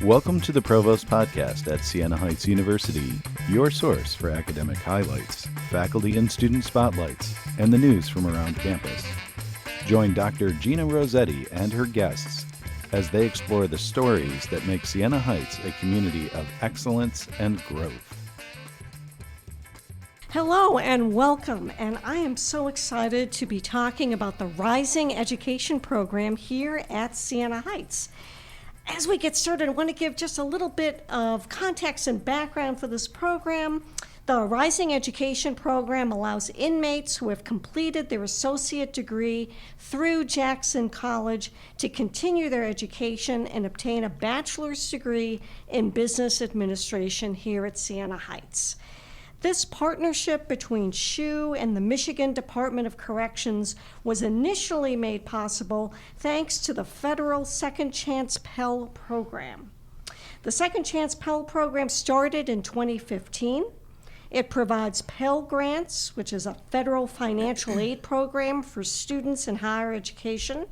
Welcome to the Provost podcast at Siena Heights University, your source for academic highlights, faculty and student spotlights, and the news from around campus. Join Dr. Gina Rossetti and her guests as they explore the stories that make Siena Heights a community of excellence and growth. Hello and welcome, and I am so excited to be talking about the Rising Education Program here at Siena Heights. As we get started, I want to give just a little bit of context and background for this program. The Rising Education Program allows inmates who have completed their associate degree through Jackson College to continue their education and obtain a bachelor's degree in business administration here at Siena Heights. This partnership between SHU and the Michigan Department of Corrections was initially made possible thanks to the federal Second Chance Pell program. The Second Chance Pell program started in 2015. It provides Pell Grants, which is a federal financial aid program for students in higher education,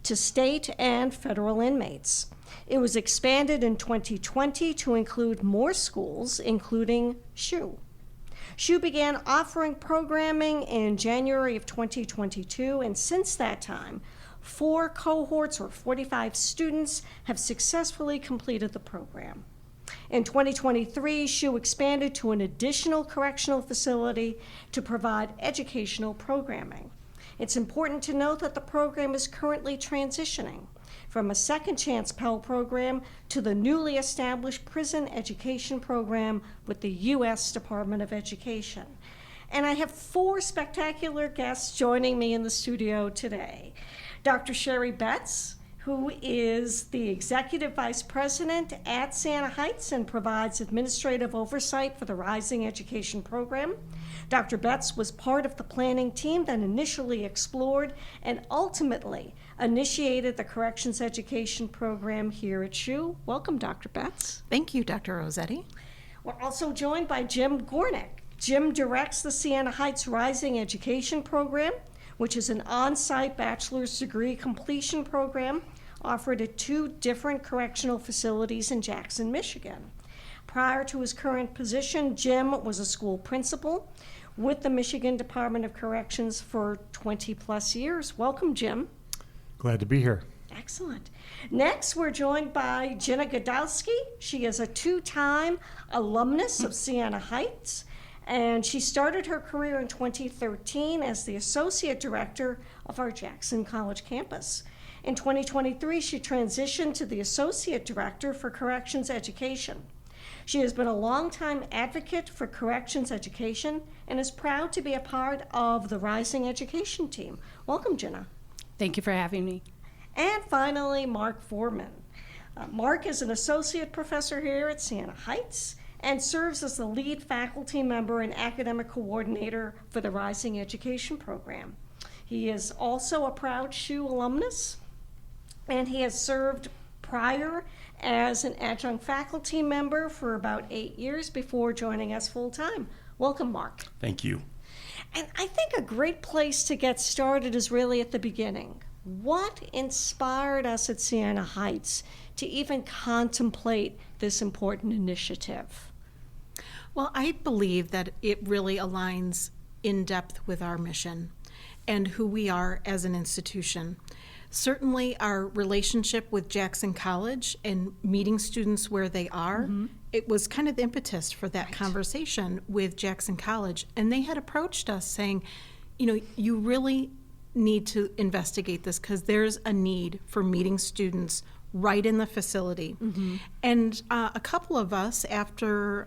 to state and federal inmates. It was expanded in 2020 to include more schools, including SHU. SHU began offering programming in January of 2022, and since that time, 4 cohorts or 45 students have successfully completed the program. In 2023, SHU expanded to an additional correctional facility to provide educational programming. It's important to note that the program is currently transitioning from a Second Chance Pell program to the newly established prison education program with the U.S. Department of Education. And I have 4 spectacular guests joining me in the studio today. Dr. Sherry Betts, who is the Executive Vice President at Siena Heights and provides administrative oversight for the Rising Education Program. Dr. Betts was part of the planning team that initially explored and ultimately initiated the Corrections Education Program here at SHU. Welcome, Dr. Betts. Thank you, Dr. Rossetti. We're also joined by Jim Gornick. Jim directs the Siena Heights Rising Education Program, which is an on-site bachelor's degree completion program offered at 2 different correctional facilities in Jackson, Michigan. Prior to his current position, Jim was a school principal with the Michigan Department of Corrections for 20 plus years. Welcome, Jim. Glad to be here. Excellent. Next, we're joined by Jenna Godowski. She is a 2-time alumnus of Siena Heights, and she started her career in 2013 as the Associate Director of our Jackson College campus. In 2023, she transitioned to the Associate Director for Corrections Education. She has been a longtime advocate for corrections education and is proud to be a part of the Rising Education team. Welcome, Jenna. Thank you for having me. And finally, Mark Foreman. Mark is an associate professor here at Siena Heights and serves as the lead faculty member and academic coordinator for the Rising Education Program. He is also a proud SHU alumnus, and he has served prior as an adjunct faculty member for about 8 years before joining us full-time. Welcome, Mark. Thank you. And I think a great place to get started is really at the beginning. What inspired us at Siena Heights to even contemplate this important initiative? Well, I believe that it really aligns in depth with our mission and who we are as an institution. Certainly our relationship with Jackson College and meeting students where they are, it was kind of the impetus for that conversation with Jackson College. And they had approached us saying, you know, you really need to investigate this because there's a need for meeting students right in the facility. And a couple of us, after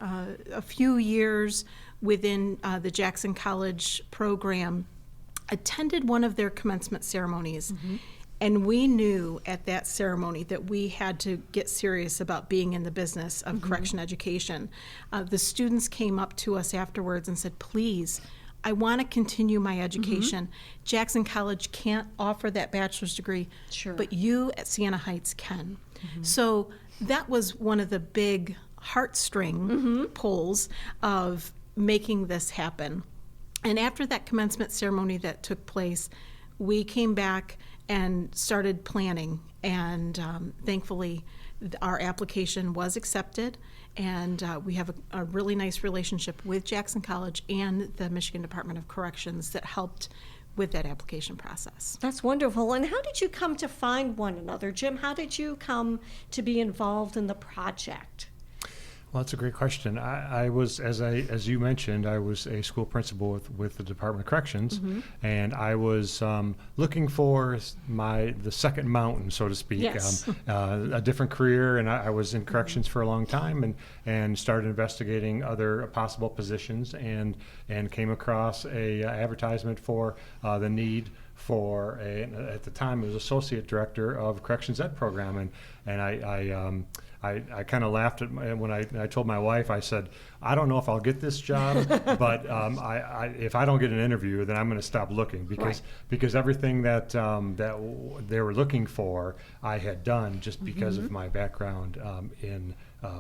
a few years within the Jackson College program, attended one of their commencement ceremonies. And we knew at that ceremony that we had to get serious about being in the business of correction education. The students came up to us afterwards and said, please, I want to continue my education. Jackson College can't offer that bachelor's degree, but you at Siena Heights can. So that was one of the big heartstring pulls of making this happen. And after that commencement ceremony that took place, we came back and started planning and thankfully Our application was accepted, and we have a really nice relationship with Jackson College and the Michigan Department of Corrections that helped with that application process. That's wonderful. And how did you come to find one another? Jim, how did you come to be involved in the project? Well, that's a great question. I was, as you mentioned, I was a school principal with the Department of Corrections, and I was looking for the second mountain, so to speak. Yes. A different career, and I was in corrections for a long time, and started investigating other possible positions, and came across a advertisement for the need for at the time it was associate director of corrections ed program, and I kind of laughed at when I told my wife. I said, I don't know if I'll get this job, but if I don't get an interview, then I'm going to stop looking because everything that they were looking for, I had done just because of my background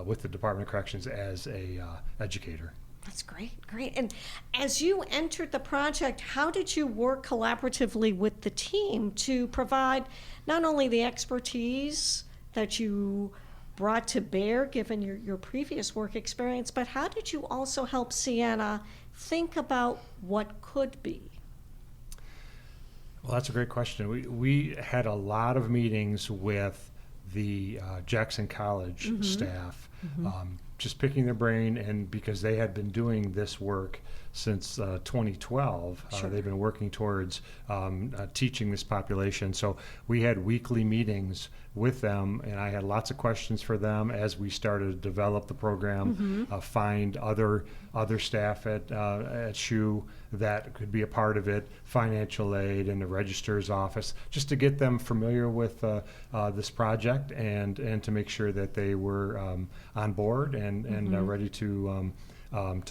with the Department of Corrections as a educator. That's great. And as you entered the project, how did you work collaboratively with the team to provide not only the expertise that you brought to bear given your previous work experience, but how did you also help Siena think about what could be? Well, that's a great question. We had a lot of meetings with the Jackson College staff, just picking their brain, and because they had been doing this work since 2012, they've been working towards teaching this population. So we had weekly meetings with them, and I had lots of questions for them as we started to develop the program, find other staff at SHU that could be a part of it, financial aid and the registrar's office, just to get them familiar with this project and to make sure that they were on board and ready to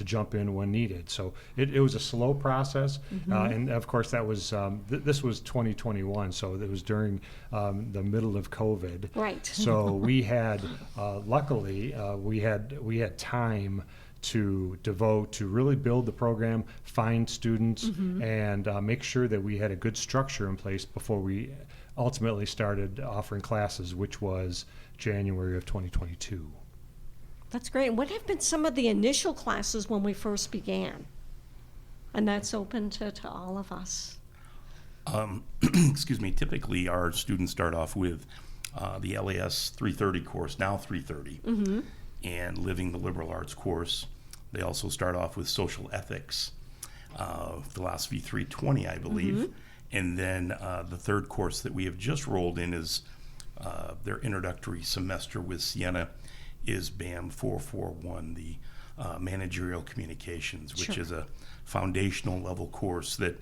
jump in when needed. So it was a slow process, and of course that was this was 2021, so it was during the middle of COVID. Right. So we had luckily we had time to devote to really build the program, find students, and make sure that we had a good structure in place before we ultimately started offering classes, which was January of 2022. That's great. And what have been some of the initial classes when we first began? And that's open to all of us. Excuse me. Typically, our students start off with the LAS 330 course, now 330, and Living the Liberal Arts course. They also start off with Social Ethics, Philosophy 320, I believe. And then the third course that we have just rolled in is their introductory semester with Siena is BAM 441, the managerial communications, which is a foundational level course that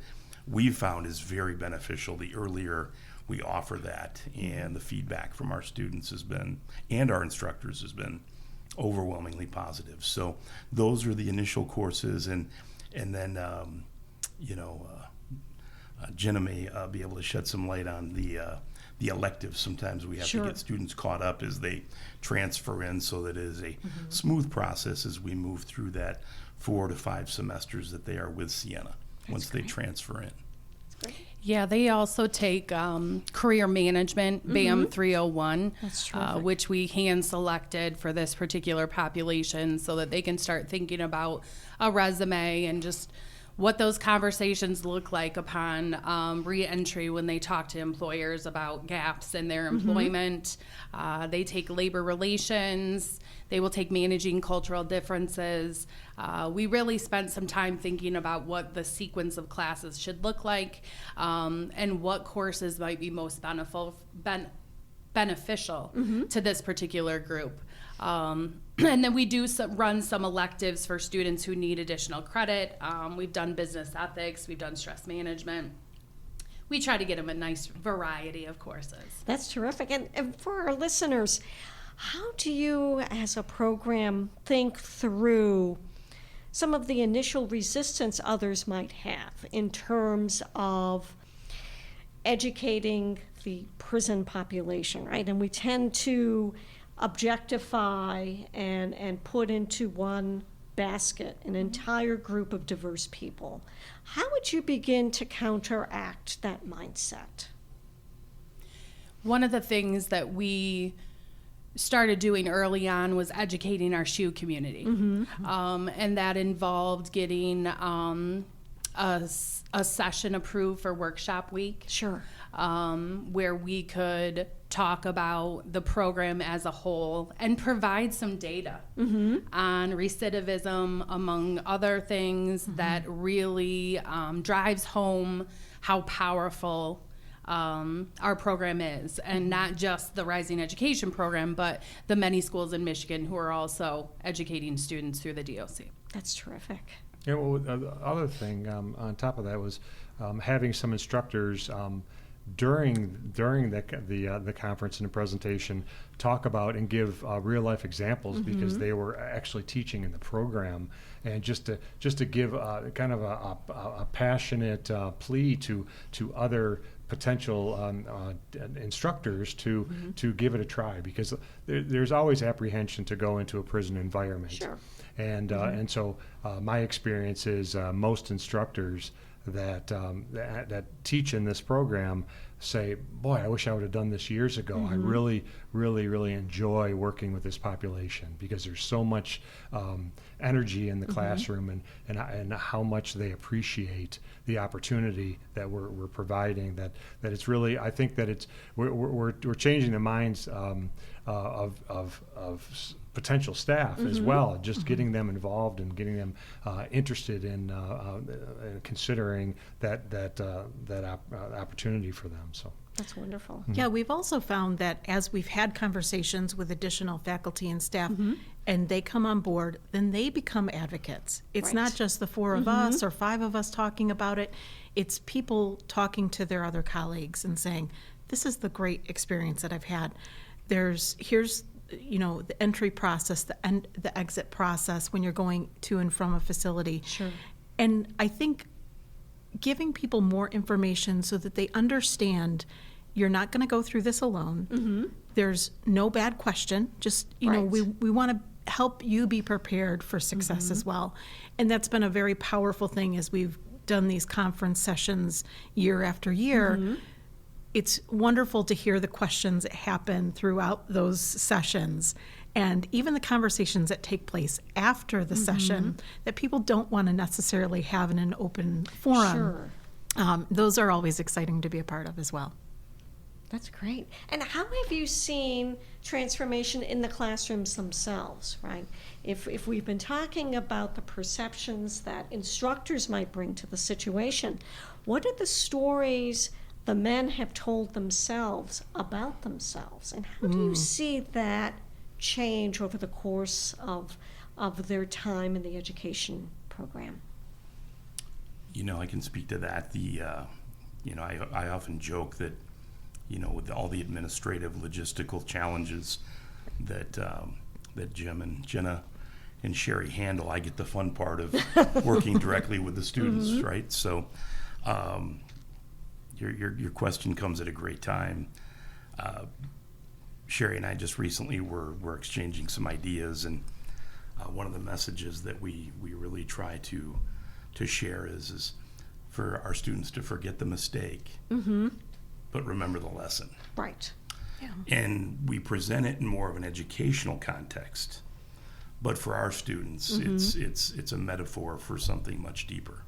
we've found is very beneficial the earlier we offer that, and the feedback from our students has been, and our instructors has been, overwhelmingly positive. So those are the initial courses, and then Jenna may be able to shed some light on the electives. Sometimes we have to get students caught up as they transfer in, so that it is a smooth process as we move through that 4 to 5 semesters that they are with Siena once they transfer in. Yeah, they also take career management, BAM 301, which we hand selected for this particular population so that they can start thinking about a resume and just what those conversations look like upon re-entry when they talk to employers about gaps in their employment. They take labor relations. They will take managing cultural differences. We really spent some time thinking about what the sequence of classes should look like, and what courses might be most beneficial to this particular group. And then we do run some electives for students who need additional credit. We've done business ethics, we've done stress management. We try to get them a nice variety of courses. That's terrific. And for our listeners, how do you, as a program, think through some of the initial resistance others might have in terms of educating the prison population, right? And we tend to objectify and put into one basket an entire group of diverse people. How would you begin to counteract that mindset? One of the things that we started doing early on was educating our SHU community. And that involved getting a session approved for workshop week. Sure. Where we could talk about the program as a whole and provide some data on recidivism, among other things, that really drives home how powerful our program is, and not just the Rising Education program, but the many schools in Michigan who are also educating students through the DOC. That's terrific. Yeah, well, the other thing on top of that was having some instructors during the conference and the presentation talk about and give real life examples, because they were actually teaching in the program, and just to give kind of a passionate plea to other potential instructors to give it a try, because there's always apprehension to go into a prison environment. Sure. And so my experience is most instructors that teach in this program say, boy, I wish I would have done this years ago. I really, really, really enjoy working with this population, because there's so much energy in the classroom, and how much they appreciate the opportunity that we're providing. That it's really, I think that it's we're changing the minds of potential staff as well, just getting them involved and getting them interested in considering that opportunity for them. So That's wonderful. Yeah, we've also found that as we've had conversations with additional faculty and staff, and they come on board, then they become advocates. It's Right. not just the 4 of us or 5 of us talking about it. It's people talking to their other colleagues and saying, this is the great experience that I've had. Here's the entry process, the exit process when you're going to and from a facility. Sure. And I think giving people more information so that they understand you're not going to go through this alone. There's no bad question. Just, Right. we want to help you be prepared for success as well. And that's been a very powerful thing as we've done these conference sessions year after year. It's wonderful to hear the questions that happen throughout those sessions, and even the conversations that take place after the session that people don't want to necessarily have in an open forum. Sure. Those are always exciting to be a part of as well. That's great. And how have you seen transformation in the classrooms themselves, right? If we've been talking about the perceptions that instructors might bring to the situation, what are the stories the men have told themselves about themselves? And how do you see that change over the course of their time in the education program? I can speak to that. I often joke that, with all the administrative logistical challenges that Jim and Jenna and Sherry handle, I get the fun part of working directly with the students, right? So your question comes at a great time. Sherry and I just recently were exchanging some ideas, and one of the messages that we really try to share is for our students to forget the mistake, but remember the lesson. Right. Yeah. And we present it in more of an educational context, but for our students, it's a metaphor for something much deeper.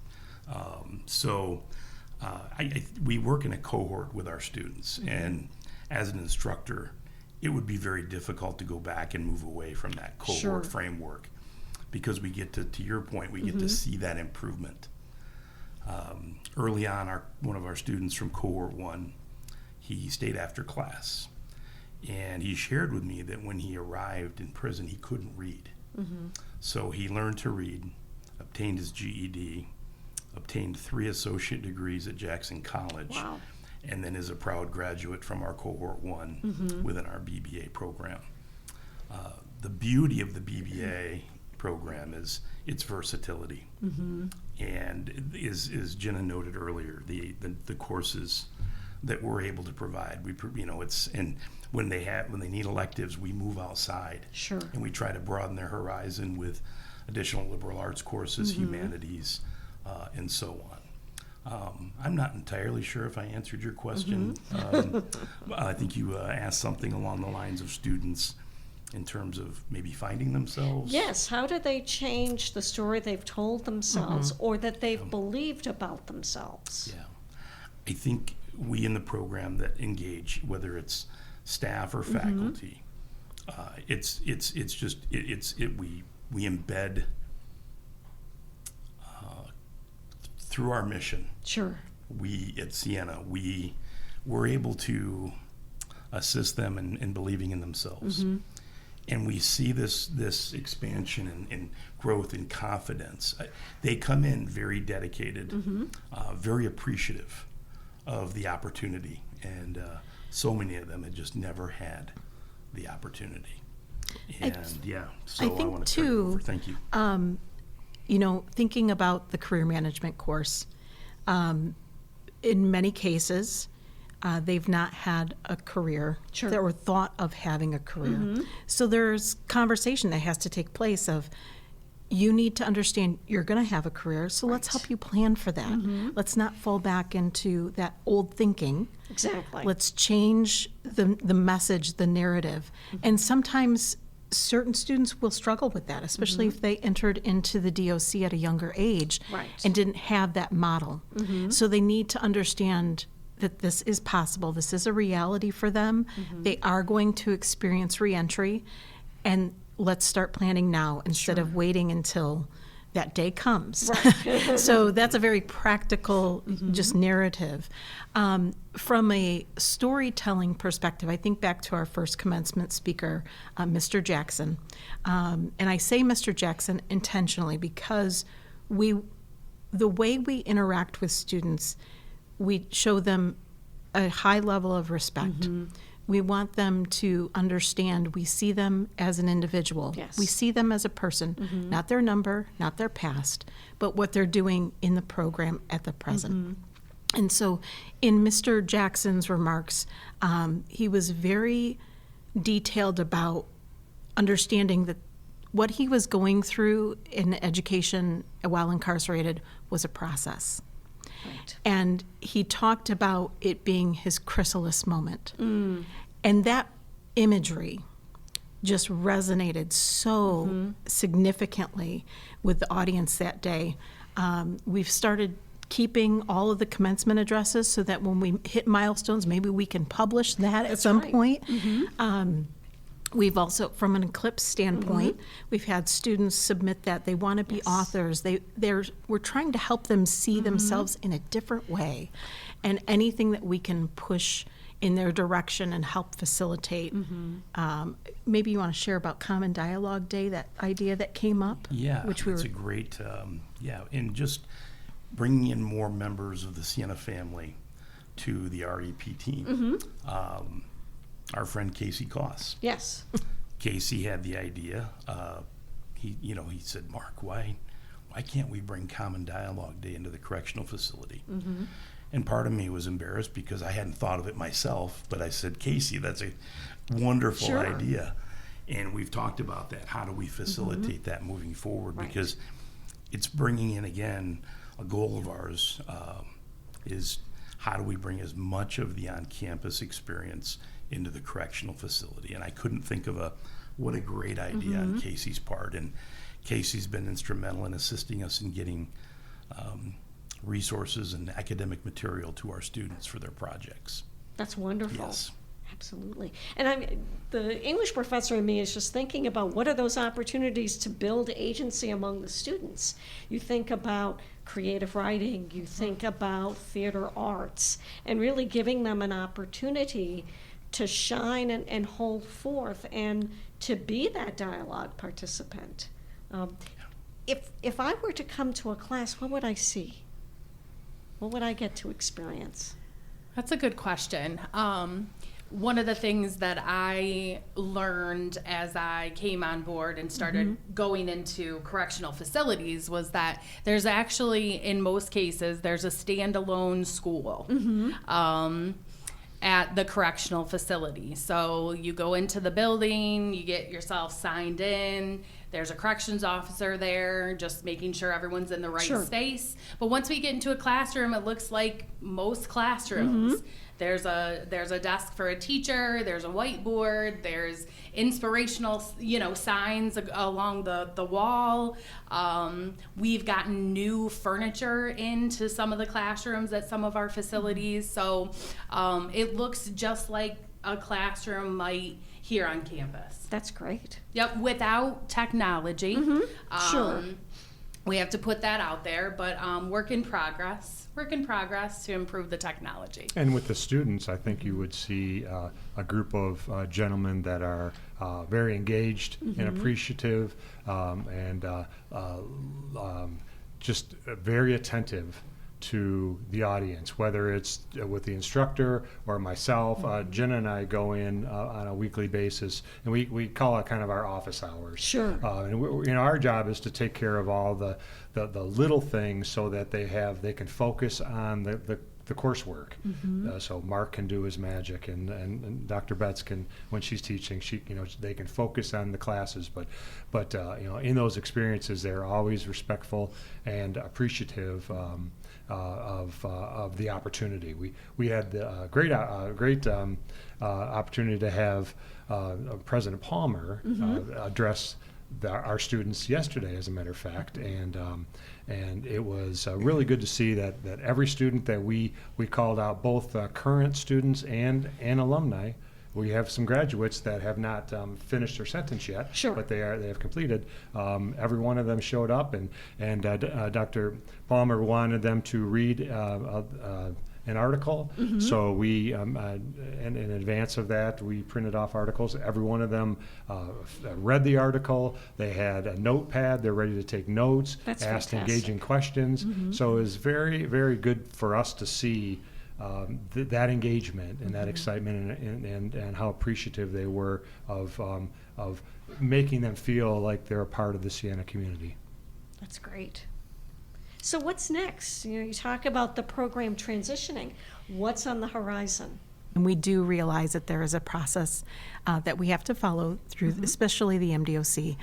We work in a cohort with our students, and as an instructor, it would be very difficult to go back and move away from that cohort framework, because we get to your point, we get to see that improvement. Early on, one of our students from cohort 1, he stayed after class, and he shared with me that when he arrived in prison, he couldn't read. So he learned to read, obtained his GED, obtained 3 associate degrees at Jackson College. Wow. And then is a proud graduate from our cohort 1 within our BBA program. The beauty of the BBA program is its versatility, and as Jenna noted earlier, the courses that we're able to provide, when they need electives, we move outside, and we try to broaden their horizon with additional liberal arts courses, humanities, and so on. I'm not entirely sure if I answered your question. I think you asked something along the lines of students in terms of maybe finding themselves. Yes, how do they change the story they've told themselves or that they've believed about themselves? Yeah. I think we in the program that engage, whether it's staff or faculty, we embed through our mission. Sure. We at Siena, we were able to assist them in believing in themselves. And we see this expansion and growth and confidence. They come in very dedicated, very appreciative of the opportunity. And so many of them had just never had the opportunity. And so I think want to turn it over. Thank you. Thinking about the career management course, in many cases, they've not had a career or thought of having a career. So there's conversation that has to take place of, you need to understand you're going to have a career, so let's help you plan for that. Let's not fall back into that old thinking. Exactly. Let's change the message, the narrative. And sometimes certain students will struggle with that, especially if they entered into the DOC at a younger age and didn't have that model. So they need to understand that this is possible. This is a reality for them. They are going to experience reentry, and let's start planning now instead of waiting until that day comes. So that's a very practical, just narrative. From a storytelling perspective, I think back to our first commencement speaker, Mr. Jackson. And I say Mr. Jackson intentionally because the way we interact with students, we show them a high level of respect. We want them to understand we see them as an individual. Yes. We see them as a person, not their number, not their past, but what they're doing in the program at the present. And so in Mr. Jackson's remarks, he was very detailed about understanding that what he was going through in education while incarcerated was a process. And he talked about it being his chrysalis moment. And that imagery just resonated so significantly with the audience that day. We've started keeping all of the commencement addresses so that when we hit milestones, maybe we can publish that at some point. We've also, from an Eclipse standpoint, we've had students submit that they want to be authors. We're trying to help them see themselves in a different way, and anything that we can push in their direction and help facilitate. Maybe you want to share about Common Dialogue Day, that idea that came up. Yeah, it's a great, and just bringing in more members of the Siena family to the REP team. Our friend Casey Koss. Yes. Casey had the idea. He said, Mark, why can't we bring Common Dialogue Day into the correctional facility? And part of me was embarrassed because I hadn't thought of it myself, but I said, Casey, that's a wonderful idea. And we've talked about that. How do we facilitate that moving forward? Because it's bringing in, again, a goal of ours is how do we bring as much of the on-campus experience into the correctional facility. And I couldn't think of what a great idea on Casey's part. And Casey's been instrumental in assisting us in getting resources and academic material to our students for their projects. That's wonderful. Yes. Absolutely. And the English professor in me is just thinking about what are those opportunities to build agency among the students. You think about creative writing, you think about theater arts, and really giving them an opportunity to shine and hold forth and to be that dialogue participant. If I were to come to a class, what would I see? What would I get to experience? That's a good question. One of the things that I learned as I came on board and started going into correctional facilities was that there's actually, in most cases, there's a standalone school at the correctional facility. So you go into the building, you get yourself signed in, There's a corrections officer there, just making sure everyone's in the right Sure. space. But once we get into a classroom, it looks like most classrooms. There's a desk for a teacher, there's a whiteboard, there's inspirational, signs along the wall. We've gotten new furniture into some of the classrooms at some of our facilities. So it looks just like a classroom might here on campus. That's great. Yep, without technology. Sure. We have to put that out there, but work in progress to improve the technology. And with the students, I think you would see a group of gentlemen that are very engaged and appreciative, and just very attentive to the audience, whether it's with the instructor or myself. Jenna and I go in on a weekly basis, and we call it kind of our office hours. Sure. And our job is to take care of all the little things so that they can focus on the coursework. So Mark can do his magic, and Dr. Betts can, when she's teaching, they can focus on the classes. But in those experiences, they're always respectful and appreciative of the opportunity. We had a great opportunity to have President Palmer address our students yesterday, as a matter of fact, and it was really good to see that every student that we called out, both current students and alumni. We have some graduates that have not finished their sentence yet, Sure. but they have completed. Every one of them showed up, and Dr. Palmer wanted them to read an article. So we, in advance of that, we printed off articles. Every one of them read the article. They had a notepad. They're ready to take notes, That's asked fantastic. engaging questions. So it was very, very good for us to see that engagement and that excitement, and how appreciative they were of making them feel like they're a part of the Siena community. That's great. So what's next? You talk about the program transitioning. What's on the horizon? And we do realize that there is a process that we have to follow through, especially the MDOC.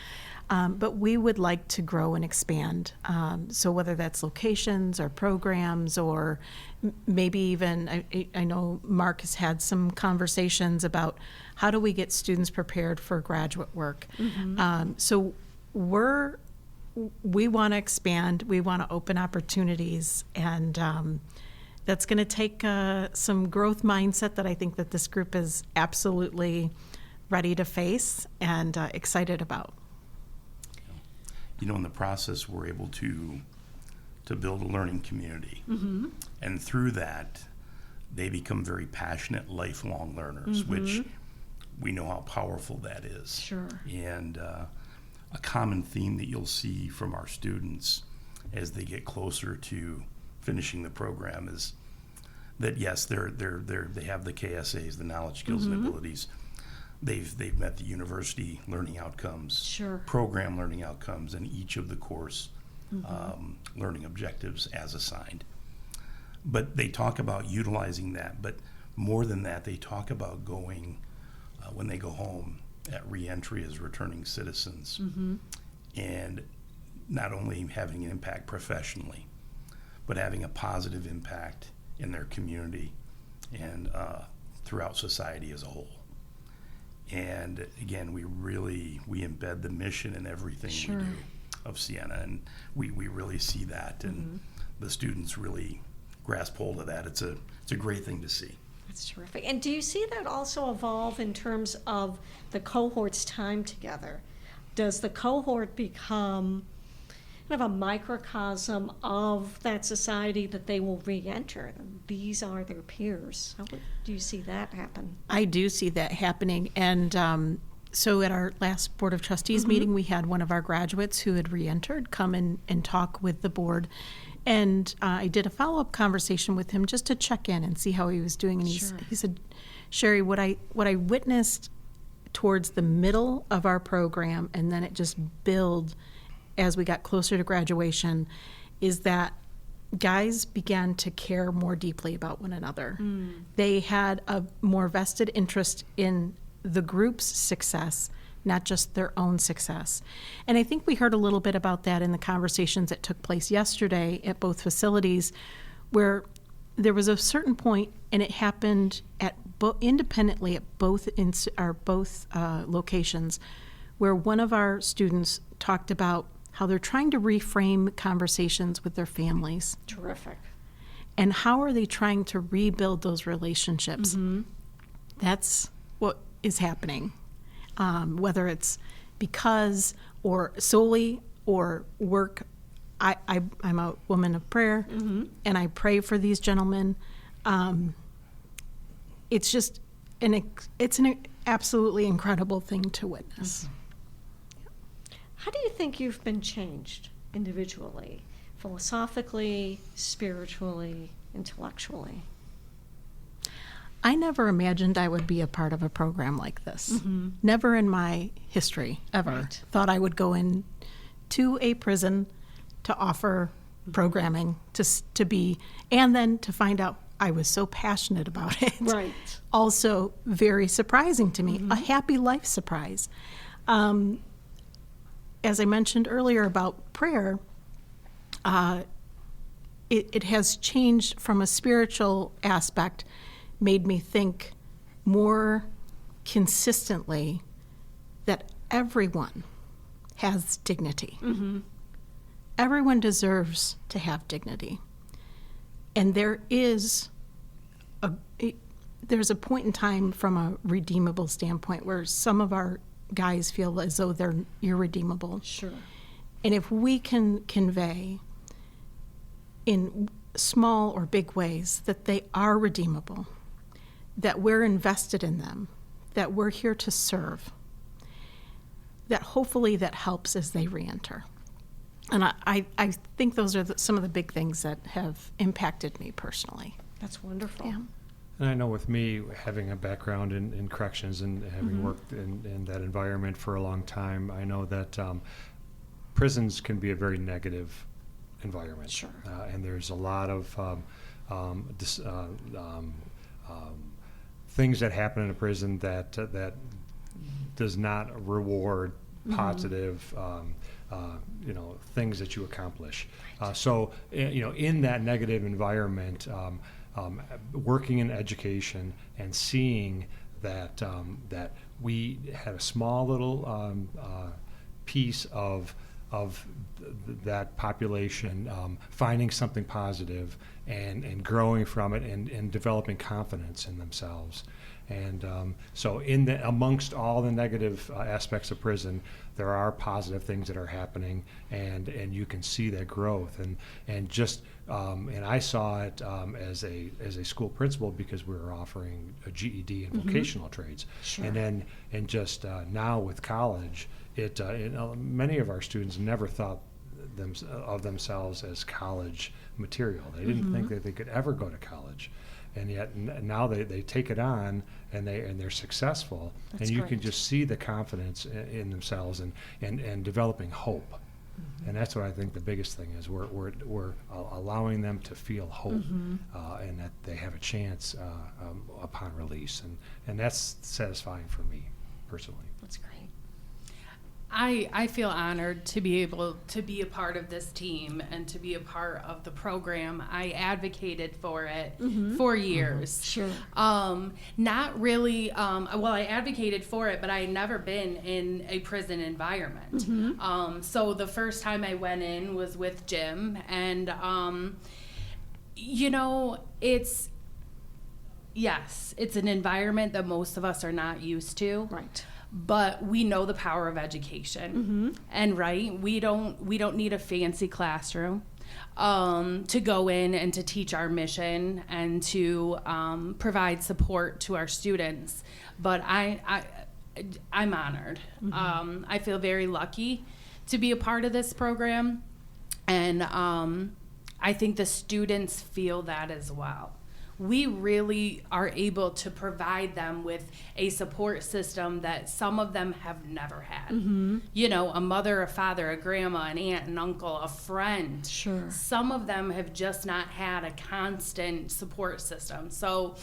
But we would like to grow and expand. So whether that's locations or programs, or maybe even, I know Mark has had some conversations about how do we get students prepared for graduate work. So we want to expand, we want to open opportunities, and that's going to take some growth mindset that I think that this group is absolutely ready to face and excited about. In the process, we're able to build a learning community. And through that, they become very passionate, lifelong learners, which we know how powerful that is. Sure. And a common theme that you'll see from our students as they get closer to finishing the program is that, yes, they have the KSAs, the knowledge, skills, and abilities. They've met the university learning outcomes, Sure. program learning outcomes, and each of the course learning objectives as assigned. But they talk about utilizing that, but more than that, they talk about going, when they go home, at reentry as returning citizens, and not only having an impact professionally, but having a positive impact in their community and throughout society as a whole. And again, we embed the mission in everything we do of Siena, and we really see that, and the students really grasp hold of that. It's a great thing to see. That's terrific. And do you see that also evolve in terms of the cohort's time together? Does the cohort become kind of a microcosm of that society that they will re-enter? These are their peers. How do you see that happen? I do see that happening. And so at our last Board of Trustees meeting, we had one of our graduates who had re-entered come in and talk with the board. And I did a follow-up conversation with him just to check in and see how he was doing. And he said, Sherry, what I witnessed towards the middle of our program, and then it just built as we got closer to graduation, is that guys began to care more deeply about one another. They had a more vested interest in the group's success not just their own success. And I think we heard a little bit about that in the conversations that took place yesterday at both facilities, where there was a certain point, and it happened at independently at both locations, where one of our students talked about how they're trying to reframe conversations with their families. Terrific. And how are they trying to rebuild those relationships? That's what is happening, whether it's because or solely or work. I'm a woman of prayer, and I pray for these gentlemen. It's just it's an absolutely incredible thing to witness. How do you think you've been changed individually, philosophically, spiritually, intellectually? I never imagined I would be a part of a program like this. Never in my history ever thought I would go into a prison to offer programming to be, and then to find out I was so passionate about it. Right. Also very surprising to me, a happy life surprise. As I mentioned earlier about prayer, it has changed from a spiritual aspect, made me think more consistently that everyone has dignity. Everyone deserves to have dignity. And there's a point in time from a redeemable standpoint where some of our guys feel as though they're irredeemable. Sure. And if we can convey in small or big ways that they are redeemable, that we're invested in them, that we're here to serve, that hopefully that helps as they reenter. And I think those are some of the big things that have impacted me personally. That's wonderful. Yeah. And I know with me, having a background in corrections and having worked in that environment for a long time, I know that prisons can be a very negative environment. Sure. And there's a lot of things that happen in a prison that does not reward positive things that you accomplish. So in that negative environment, working in education and seeing that that we had a small little piece of that population finding something positive and growing from it and developing confidence in themselves. And so amongst all the negative aspects of prison, there are positive things that are happening, and you can see that growth. And I saw it as a school principal because we were offering a GED and vocational trades. Sure. And just now with college, many of our students never thought of themselves as college material. They didn't think that they could ever go to college. And yet now they take it on and they're successful. That's and you great. can just see the confidence in themselves and developing hope. And that's what I think the biggest thing is. We're allowing them to feel hope and that they have a chance upon release. And that's satisfying for me personally. That's great. I feel honored to be able to be a part of this team and to be a part of the program. I advocated for it for years. Sure. Not really, I advocated for it, but I had never been in a prison environment. So the first time I went in was with Jim, and, it's an environment that most of us are not used to. Right. But we know the power of education, and we don't need a fancy classroom to go in and to teach our mission and to provide support to our students. But I'm honored. I feel very lucky to be a part of this program, and I think the students feel that as well. We really are able to provide them with a support system that some of them have never had. A mother, a father, a grandma, an aunt, an uncle, a friend. Sure. Some of them have just not had a constant support system. So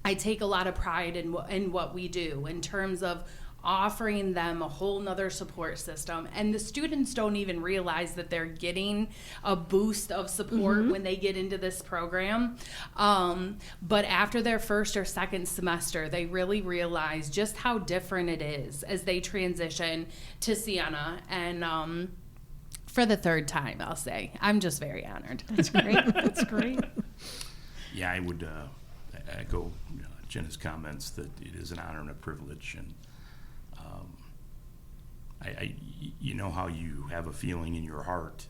I take a lot of pride in what we do in terms of offering them a whole nother support system. And the students don't even realize that they're getting a boost of support when they get into this program. But after their first or second semester, they really realize just how different it is as they transition to Siena. And for the third time, I'll say, I'm just very honored. That's great. That's great. Yeah, I would echo Jenna's comments that it is an honor and a privilege, and you know how you have a feeling in your heart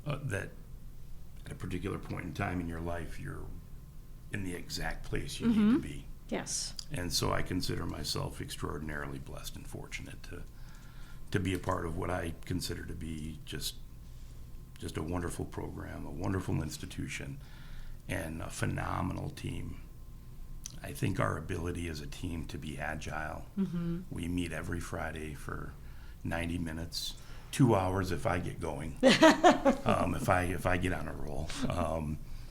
that at a particular point in time in your life you're in the exact place you need to be. Yes. And so I consider myself extraordinarily blessed and fortunate to be a part of what I consider to be just a wonderful program, a wonderful institution, and a phenomenal team. I think our ability as a team to be agile. We meet every Friday for 90 minutes, 2 hours if I get going, if I get on a roll.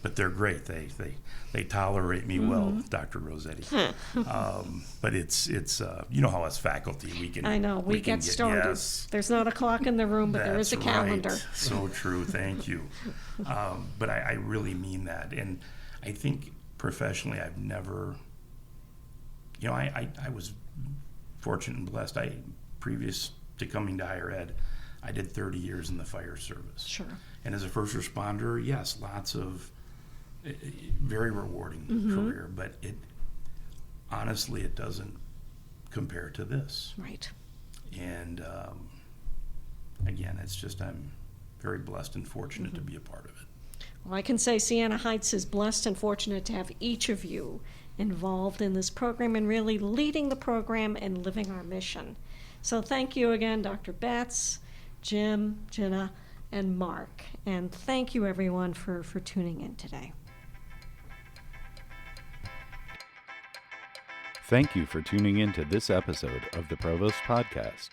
But they're great. They tolerate me well, Dr. Rossetti. But it's you know how us faculty we can. I know we get started. Yes, There's not a clock in the room, but there is a that's calendar. right. So true. Thank you. But I really mean that, and I think professionally I've never. You know, I was fortunate and blessed. Previous to coming to higher ed, I did 30 years in the fire service. Sure. And as a first responder, yes, lots of very rewarding career, but honestly, it doesn't compare to this. Right. And again, it's just I'm very blessed and fortunate to be a part of it. Well, I can say Siena Heights is blessed and fortunate to have each of you involved in this program and really leading the program and living our mission. So thank you again, Dr. Betts, Jim, Jenna, and Mark. And thank you, everyone, for tuning in today. Thank you for tuning in to this episode of the Provost Podcast.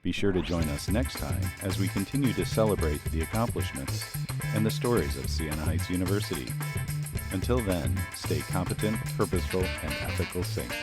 Be sure to join us next time as we continue to celebrate the accomplishments and the stories of Siena Heights University. Until then, stay competent, purposeful, and ethical saints.